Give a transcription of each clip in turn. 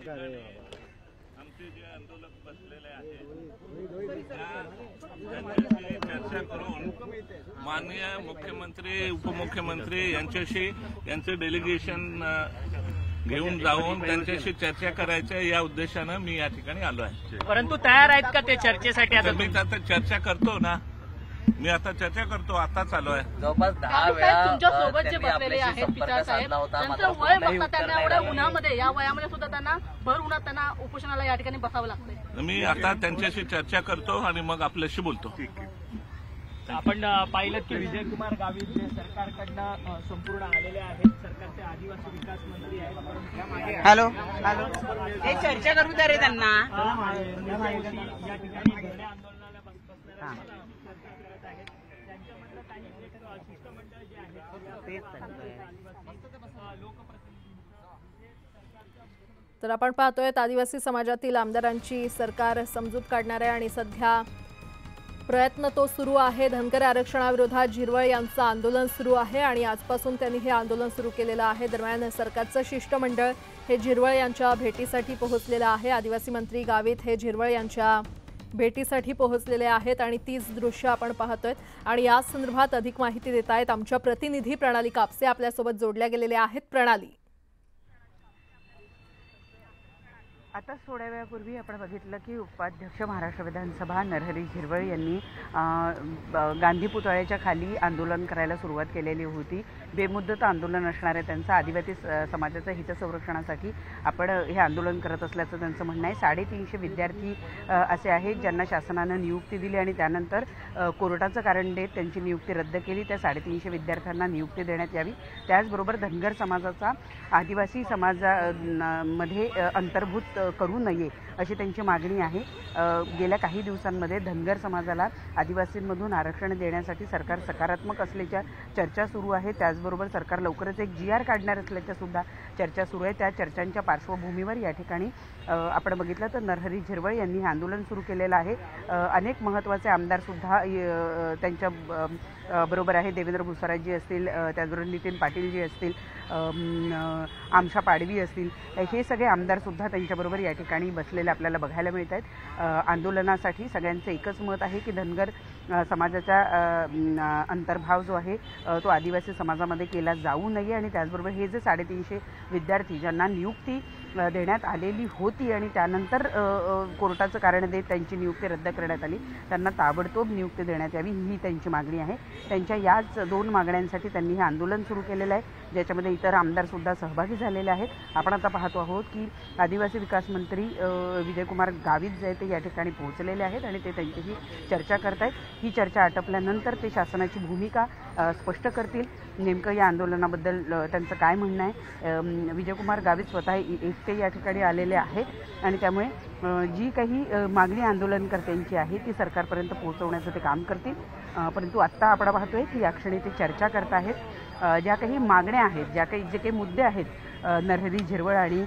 आमचे जे आंदोलक बसलेले आहेत त्यांच्याशी चर्चा करून माननीय मुख्यमंत्री उपमुख्यमंत्री यांच्याशी यांचे डेलिगेशन घेऊन जाऊन त्यांच्याशी चर्चा करायच्या या उद्देशानं मी या ठिकाणी आलो आहे। परंतु तयार आहेत का ते चर्चेसाठी? आता मी आता चर्चा करतो ना, मी आता चर्चा करतो, आता चालू आहे। जवळपास 10 वेळा तुमच्या सोबत जे बसलेले आहेत पिता साहेब, त्यांचं वय बघता त्यांना एवढ्या उन्हामध्ये, या वयामध्ये सुद्धा त्यांना भर उन्हात त्यांना उपोषणाला या ठिकाणी बसावं लागतंय। मी आता त्यांच्याशी चर्चा करतो आणि मग आपल्याशी बोलतो। आपण पाहिलं की विजयकुमार गावित जे सरकारकडनं संपूर्ण आलेले आहेत, सरकारचे आदिवासी विकास मंत्री आहेत। हॅलो हे चर्चा करू द्या रे त्यांना। या ठिकाणी धरणे आंदोलनाला बसणाऱ्या सरकार करत आहेत, त्यांच्यामधलं काही शिष्टमंडळ जे आहे तर आपण पाहतोय आदिवासी समाजातील आमदारांची सरकार समजूत काढणार आहे आणि सध्या प्रयत्न तो सुरू आहे। धनगर आरक्षणाविरोधात झिरवळ यांचं आंदोलन सुरू आहे आणि आजपासून त्यांनी हे आंदोलन सुरू केलेलं आहे। दरम्यान सरकारचं शिष्टमंडळ हे झिरवळ यांच्या भेटीसाठी पोहोचलेलं आहे। आदिवासी मंत्री गावित हे झिरवळ यांच्या भेटीसाठी पोहोचलेले आहेत आणि तीच दृश्य आपण पाहतोय आणि या संदर्भात अधिक माहिती देत आहेत आमच्या प्रतिनिधी प्रणाली कापसे आपल्यासोबत जोडल्या गेलेले आहेत। प्रणाली, आता थोड्या वेळापूर्वी आपण बघितलं की उपाध्यक्ष महाराष्ट्र विधानसभा नरहरी झिरवळ यांनी गांधी पुतळ्याच्या खाली आंदोलन करायला सुरुवात केलेली होती। बेमुदत आंदोलन असणार आहे त्यांचं। आदिवासी समाजाच्या हितसंरक्षणासाठी आपण हे आंदोलन करत असल्याचं त्यांचं म्हणणं आहे। 350 विद्यार्थी असे आहेत ज्यांना शासनानं नियुक्ती दिली आणि त्यानंतर कोर्टाचं कारण देत त्यांची नियुक्ती रद्द केली। त्या 350 विद्यार्थ्यांना नियुक्ती देण्यात यावी। त्याचबरोबर धनगर समाजाचा आदिवासी समाजामध्ये अंतर्भूत करू नये अशी त्यांची मागणी आहे। गेल्या काही दिवसांमध्ये धनगर समाजाला आदिवासींमधून आरक्षण देण्यासाठी सरकार सकारात्मक असल्याच्या चर्चा सुरू आहे। त्याचबरोबर सरकार लवकरच एक GR काढणार असल्याच्या सुद्धा चर्चा सुरू आहे। त्या चर्चांच्या पार्श्वभूमीवर या ठिकाणी आपण बघितलं तर नरहरी झिरवळ यांनी हे आंदोलन सुरू केलेलं आहे। अनेक महत्त्वाचे आमदार सुद्धा त्यांच्या बरोबर आहे। देवेंद्र भुसाराजी असतील, त्याचबरोबर नितीन पाटील जी असतील, आमशा पाडवी असतील, हे सगळे आमदार सुद्धा त्यांच्याबरोबर या ठिकाणी बसलेले आपल्याला बघायला मिळत आहेत। आंदोलनासाठी सगळ्यांचं एकच मत आहे की धनगर समाजाचा अंतर्भाव जो आहे तो आदिवासी समाजामध्ये केला जाऊ नये आणि त्याचबरोबर हे जे 350 विद्यार्थी ज्यांना नियुक्ती देण्यात आलेली होती आणि त्यानंतर कोर्टाचं कारण देत त्यांची नियुक्ती रद्द करण्यात आली, त्यांना ताबडतोब नियुक्ती देण्यात यावी ही त्यांची मागणी आहे। त्यांच्या याच 2 मागण्यांसाठी त्यांनी हे आंदोलन सुरू केलेलं आहे, ज्याच्यामध्ये इतर आमदार सुद्धा सहभागी झालेले आहेत। आपण आता पाहतो आहोत की आदिवासी विकास मंत्री विजयकुमार गावित जे ते या ठिकाणी पोहोचलेले आहेत आणि ते त्यांच्याशी चर्चा करत आहेत। ही चर्चा आटपल्यानंतर ते शासनाची भूमिका स्पष्ट करतील, नेमकं या आंदोलनाबद्दल त्यांचं काय म्हणणं आहे। विजयकुमार गावित स्वतः एकटे या ठिकाणी आलेले आहेत आणि त्यामुळे जी काही मागणी आंदोलनकर्त्यांची आहे ती सरकारपर्यंत पोहोचवण्याचं ते काम करतील। परंतु आत्ता आपण पाहतोय की या क्षणी ते चर्चा करत आहेत। ज्या काही मागण्या आहेत, जे काही मुद्दे आहेत नरहरी झिरवळ आणि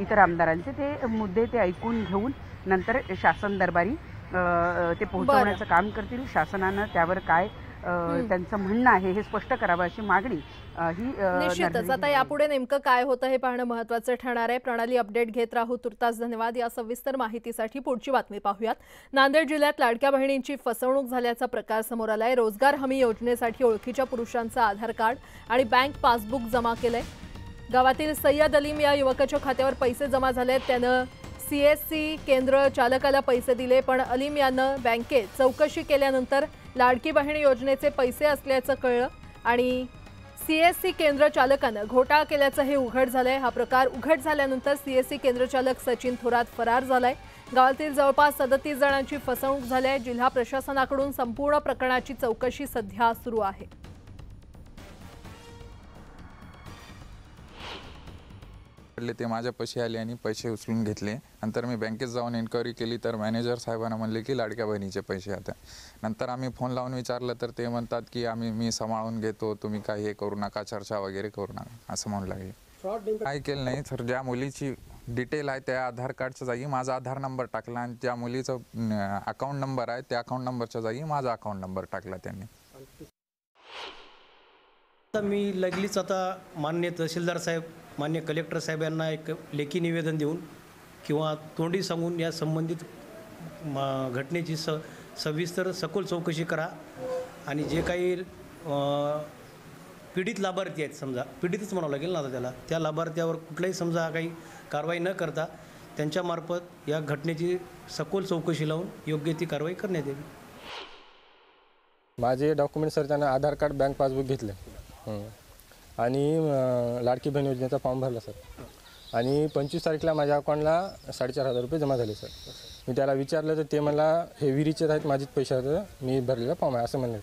इतर आमदारांचे, ते मुद्दे ते ऐकून घेऊन नंतर शासन दरबारी ते पोहोचवण्याचं काम करतील। शासनानं त्यावर काय त्यांचं म्हणणं आहे हे स्पष्ट करावं अशी मागणी ही निश्चितच आता यापुढे नेमकं काय होतं हे पाहणं महत्त्वाचं ठरणार आहे। प्रणाली, अपडेट घेत राहू। तुर्तास धन्यवाद। या सविस्तर माहितीसाठी पुढची बातमी पाहूयात। नांदेड जिल्ह्यात लाडक्या बहिणींची फसवणूक झाल्याचा प्रकार समोर आलाय। रोजगार हमी योजनेसाठी ओळखीच्या पुरुषांचं आधार कार्ड आणि बँक पासबुक जमा केलंय। गावातील सय्यद अलीम या युवकाच्या खात्यावर पैसे जमा झालेत। त्यानं CSC केंद्र चालकाला पैसे दिले, पण अलीम यानं बँकेत चौकशी केल्यानंतर लाडकी बहीण योजनेचे पैसे असल्याचं कळलं आणि CSC केंद्र चालकानं घोटाळा केल्याचं हे उघड झालंय। हा प्रकार उघड झाल्यानंतर CSC केंद्र चालक सचिन थोरात फरार झालाय। गावातील जवळपास 37 जणांची फसवणूक झाली आहे। जिल्हा प्रशासनाकडून संपूर्ण प्रकरणाची चौकशी सध्या सुरू आहे। ते माझ्यापाशी आले आणि पैसे उचलून घेतले। नंतर मी बँकेत जाऊन इन्क्वायरी केली तर मॅनेजर साहेबांना म्हणले की लाडक्या बहिणीचे पैसे आता। नंतर आम्ही फोन लावून विचारलं तर ते म्हणतात की मी सांभाळून घेतो, तुम्ही काय हे करू नका, चर्चा वगैरे करू नका असं म्हणू लागले। काय केलं नाही सर, ज्या मुलीची डिटेल आहे त्या आधार कार्डच्या जागी माझा आधार नंबर टाकला आणि ज्या मुलीचा अकाउंट नंबर आहे त्या अकाउंट नंबरच्या जागी माझा अकाउंट नंबर टाकला त्यांनी। मी लगेच आता माननीय तहसीलदार साहेब, माननीय कलेक्टर साहेब यांना एक लेखी निवेदन देऊन किंवा तोंडी सांगून या संबंधित घटनेची सविस्तर सखोल चौकशी करा आणि जे काही पीडित लाभार्थी आहेत, समजा पीडितच म्हणावं लागेल ना आता त्याला, त्या लाभार्थ्यावर कुठलाही समजा काही कारवाई न करता त्यांच्यामार्फत या घटनेची सखोल चौकशी लावून योग्य ती कारवाई करण्यात यावी. माझे डॉक्युमेंट सर त्यानं आधार कार्ड, बँक पासबुक घेतले आणि लाडकी बहीण योजनेचा फॉर्म भरला सर. आणि 25 तारखेला माझ्या अकाउंटला 4,500 रुपये जमा झाले सर. मी त्याला विचारलं तर ते मला हे विहिरीचे आहेत, माझेच पैसे आहेत, मी भरलेला फॉर्म आहे असं म्हणले.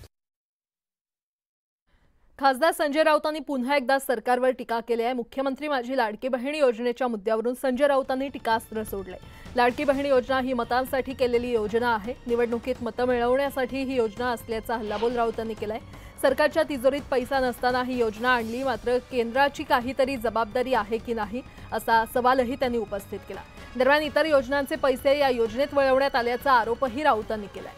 खासदार संजय राऊतांनी पुन्हा एकदा सरकारवर टीका केली आहे. मुख्यमंत्री माझी लाडकी बहीण योजनेच्या मुद्द्यावरून संजय राऊतांनी टीकास्त्र सोडले. लाडकी बहीण योजना ही मतांसाठी केलेली योजना आहे. निवडणुकीत मतं मिळवण्यासाठी ही योजना असल्याचा हल्लाबोल राऊतांनी केलाय. सरकारच्या तिजोरीत पैसा नसताना ही योजना आणली, मात्र केंद्राची काहीतरी जबाबदारी आहे की नाही असा सवालही त्यांनी उपस्थित केला. दरम्यान इतर योजनांचे पैसे या योजनेत वळवण्यात आल्याचा आरोपही राऊतांनी केलाय.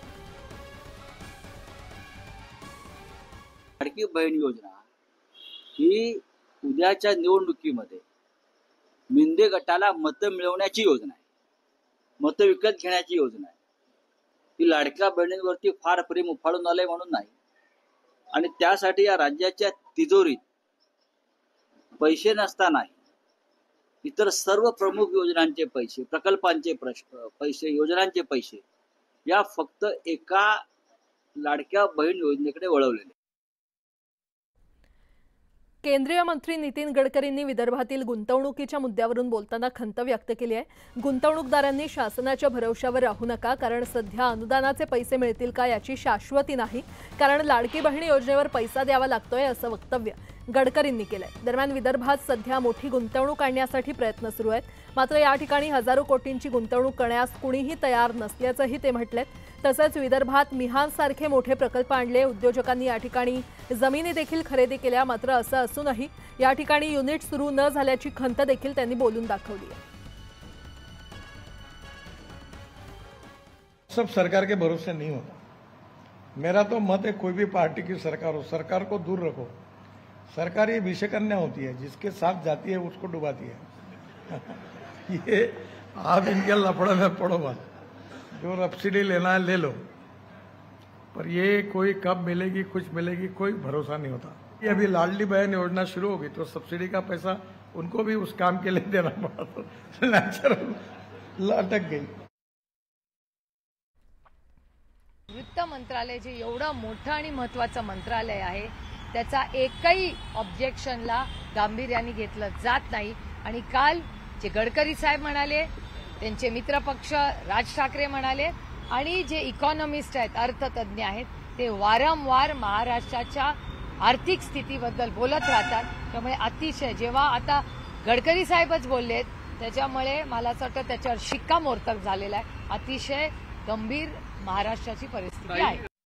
लाडकी बहीण योजना ही उद्याच्या निवडणुकीमध्ये मिंदे गटाला मतं मिळवण्याची योजना आहे, मतं विकत घेण्याची योजना आहे. ही लाडक्या बहिणींवरती फार प्रेम उफाळून आलंय म्हणून नाही, आणि त्यासाठी या राज्याच्या तिजोरीत पैसे नसताना इतर सर्व प्रमुख योजनांचे पैसे, प्रकल्पांचे पैसे, योजनांचे पैसे या फक्त एका लाडक्या बहीण योजनेकडे वळवलेले. केंद्रीय मंत्री नितीन गडकरींनी विदर्भातील गुंतवणुकीच्या मुद्द्यावरून बोलताना खंत व्यक्त केली आहे. गुंतवणूकदारांनी शासनाच्या भरवशावर राहू नका, कारण सध्या अनुदानाचे पैसे मिळतील का याची शाश्वती नाही, कारण लाडकी बहीण योजनेवर पैसा द्यावा लागतोय असं वक्तव्य गडकरींनी केलंय. दरम्यान विदर्भात सध्या मोठी गुंतवणूक आणण्यासाठी प्रयत्न सुरू आहेत, मात्र या ठिकाणी हजारो कोटींची गुंतवणूक करण्यास कुणीही तयार नसल्याचंही ते म्हटलंय. तसंच विदर्भात मिहानसारखे मोठे प्रकल्प आणले, उद्योजकांनी या ठिकाणी जमिनी देखील खरेदी केल्या, मात्र असं असूनही या ठिकाणी युनिट सुरू न झाल्याची खंत देखील त्यांनी बोलून दाखवली आहे. सब सरकार के भरोसे नहीं होता. मेरा तो मत है कोई भी पार्टी की सरकार हो, सरकार को दूर रखो. सरकार ये विषकन्या होती है, जिसके साथ जाती है उसको डुबाती है. ये आप इनके लफड़े में पड़ो मत. जो सब्सिडी लेना है ले लो, पर ये कोई कब मिलेगी, कुछ मिलेगी, कोई भरोसा नहीं होता. ये अभी लाडली बहन योजना शुरू होगी तो सब्सिडी का पैसा उनको भी उस काम के लिए देना पड़ा, तो नेचुरल अटक गई. वित्त मंत्रालय जे एवढं मोठं आणि महत्त्वाचं मंत्रालय आहे त्याचा एकही ऑब्जेक्शनला गांभीर्याने घेतलं जात नाही. आणि काल जे गडकरी साहेब म्हणाले, त्यांचे मित्रपक्ष राज ठाकरे म्हणाले, आणि जे इकॉनॉमिस्ट आहेत, अर्थतज्ञ आहेत, ते वारंवार महाराष्ट्राच्या आर्थिक स्थितीबद्दल बोलत राहतात. त्यामुळे अतिशय, जेव्हा आता गडकरी साहेबच बोललेत त्याच्यामुळे मला असं वाटतं त्याच्यावर शिक्कामोर्तब झालेला आहे. अतिशय गंभीर महाराष्ट्राची परिस्थिती आहे.